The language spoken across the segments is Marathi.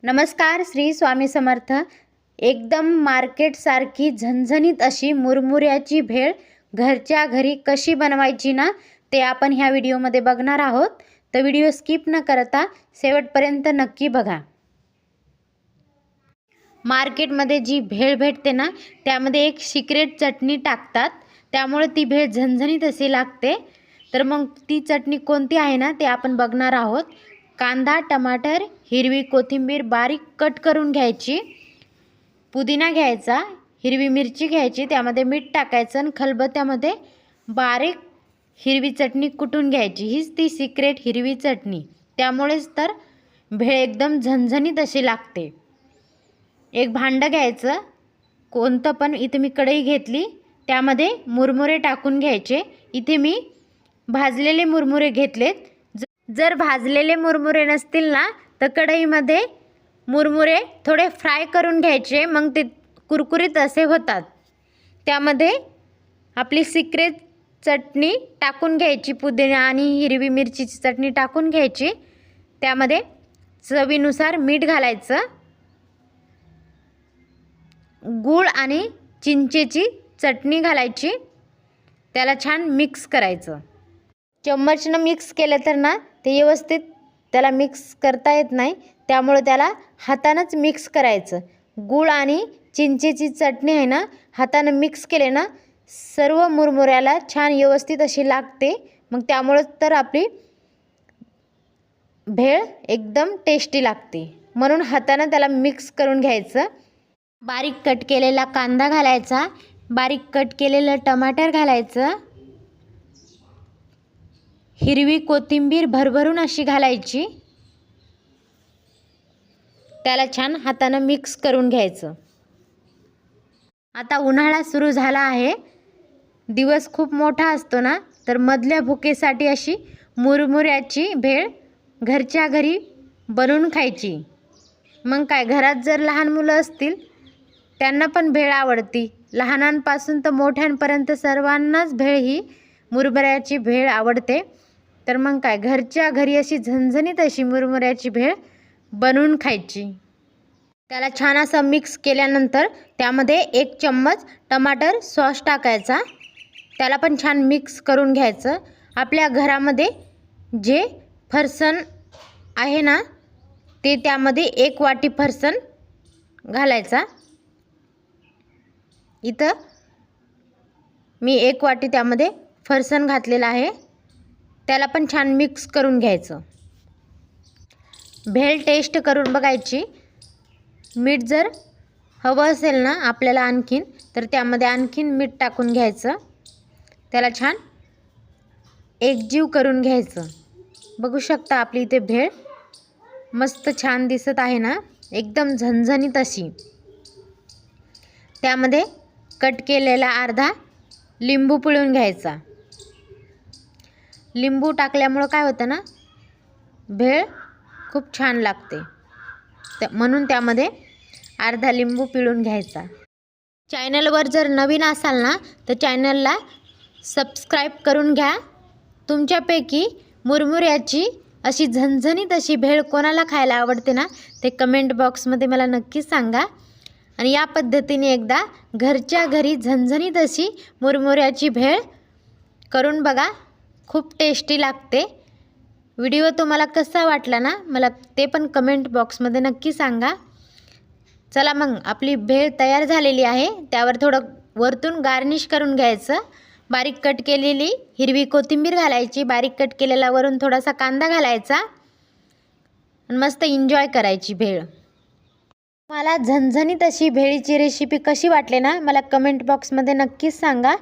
नमस्कार. श्री स्वामी समर्थ. एकदम मार्केट सारखी झणझणीत अशी मुरमुऱ्याची भेळ घरच्या घरी कशी बनवायची ना, ते आपण ह्या व्हिडिओमध्ये बघणार आहोत. तर व्हिडिओ स्किप न करता शेवटपर्यंत नक्की बघा. मार्केटमध्ये जी भेळ भेटते ना, त्यामध्ये एक सिक्रेट चटणी टाकतात, त्यामुळे ती भेळ झणझणीत अशी लागते. तर मग ती चटणी कोणती आहे ना, ते आपण बघणार आहोत. कांदा, टमाटर, हिरवी कोथिंबीर बारीक कट करून घ्यायची, पुदिना घ्यायचा, हिरवी मिरची घ्यायची, त्यामध्ये मीठ टाकायचं आणि खलबत्त्यामध्ये बारीक हिरवी चटणी कुटून घ्यायची. हीच ती सिक्रेट हिरवी चटणी, त्यामुळेच तर भेळ एकदम झणझणीत अशी लागते. एक भांडं घ्यायचं कोणतं पण, इथे मी कढई घेतली, त्यामध्ये मुरमुरे टाकून घ्यायचे. इथे मी भाजलेले मुरमुरे घेतलेत. जर भाजलेले मुरमुरे नसतील ना, तर कढईमध्ये मुरमुरे थोडे फ्राय करून घ्यायचे, मग ते कुरकुरीत असे होतात. त्यामध्ये आपली सिक्रेट चटणी टाकून घ्यायची, पुदिना आणि हिरवी मिरचीची चटणी टाकून घ्यायची. त्यामध्ये चवीनुसार मीठ घालायचं, गूळ आणि चिंचेची चटणी घालायची. त्याला छान मिक्स करायचं. चम्मचनं मिक्स केलं तर ना, ते व्यवस्थित त्याला मिक्स करता येत नाही, त्यामुळे त्याला हातानंच मिक्स करायचं. गूळ आणि चिंचेची चटणी आहे ना, हातानं मिक्स केले ना, सर्व मुरमुऱ्याला छान व्यवस्थित अशी लागते. मग त्यामुळे तर आपली भेळ एकदम टेस्टी लागते. म्हणून हातानं त्याला मिक्स करून घ्यायचं. बारीक कट केलेला कांदा घालायचा, बारीक कट केलेलं टमाटर घालायचं, हिरवी कोथिंबीर भरभरून अशी घालायची. त्याला छान हातानं मिक्स करून घ्यायचं. आता उन्हाळा सुरू झाला आहे, दिवस खूप मोठा असतो ना, तर मधल्या भुकेसाठी अशी मुरमुऱ्याची भेळ घरच्या घरी बनवून खायची. मग काय, घरात जर लहान मुलं असतील त्यांना पण भेळ आवडती. लहानांपासून तर मोठ्यांपर्यंत सर्वांनाच भेळ ही मुरमुऱ्याची भेळ आवडते. तर मग काय, घरच्या घरी अशी झणझणीत अशी मुरमुऱ्याची भेळ बनवून खायची. त्याला छान असं मिक्स केल्यानंतर त्यामध्ये 1 चम्मच टमाटर सॉस टाकायचा. त्याला पण छान मिक्स करून घ्यायचं. आपल्या घरामध्ये जे फरसाण आहे ना, ते त्यामध्ये 1 वाटी फरसाण घालायचा. इथं मी 1 वाटी त्यामध्ये फरसाण घातलेलं आहे. त्याला पण छान मिक्स करून घ्यायचं. भेळ टेस्ट करून बघायची. मीठ जर हवं असेल ना आपल्याला आणखीन, तर त्यामध्ये आणखीन मीठ टाकून घ्यायचं. त्याला छान एकजीव करून घ्यायचं. बघू शकता आपली इथे भेळ मस्त छान दिसत आहे ना, एकदम झणझणीत अशी. त्यामध्ये कट केलेला अर्धा लिंबू पिळून घ्यायचा. लिंबू टाकल्यामुळं काय होतं ना, भेळ खूप छान लागते. म्हणून त्यामध्ये अर्धा लिंबू पिळून घ्यायचा. चॅनलवर जर नवीन असाल ना, तर चॅनलला सबस्क्राईब करून घ्या. तुमच्यापैकी मुरमुऱ्याची अशी झणझणीत अशी भेळ कोणाला खायला आवडते ना, ते कमेंट बॉक्समध्ये मला नक्की सांगा. आणि या पद्धतीने एकदा घरच्या घरी झणझणीत अशी मुरमुऱ्याची भेळ करून बघा, खूप टेस्टी लागते. व्हिडिओ तुम्हाला कसा वाटला ना, मला ते पण कमेंट बॉक्समध्ये नक्की सांगा. चला मग, आपली भेळ तयार झालेली आहे. त्यावर थोडं वरतून गार्निश करून घ्यायचं. बारीक कट केलेली हिरवी कोथिंबीर घालायची, बारीक कट केलेला वरून थोडासा कांदा घालायचा आणि मस्त एन्जॉय करायची भेळ. मला झणझणीत अशी भेळीची रेसिपी कशी वाटली ना, मला कमेंट बॉक्समध्ये नक्कीच सांगा.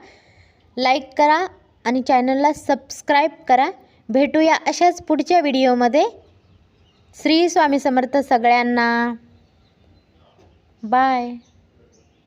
लाईक करा आणि चॅनलला सबस्क्राईब करा. भेटूया अशाच पुढच्या व्हिडिओमध्ये. श्री स्वामी समर्थ सगळ्यांना. बाय.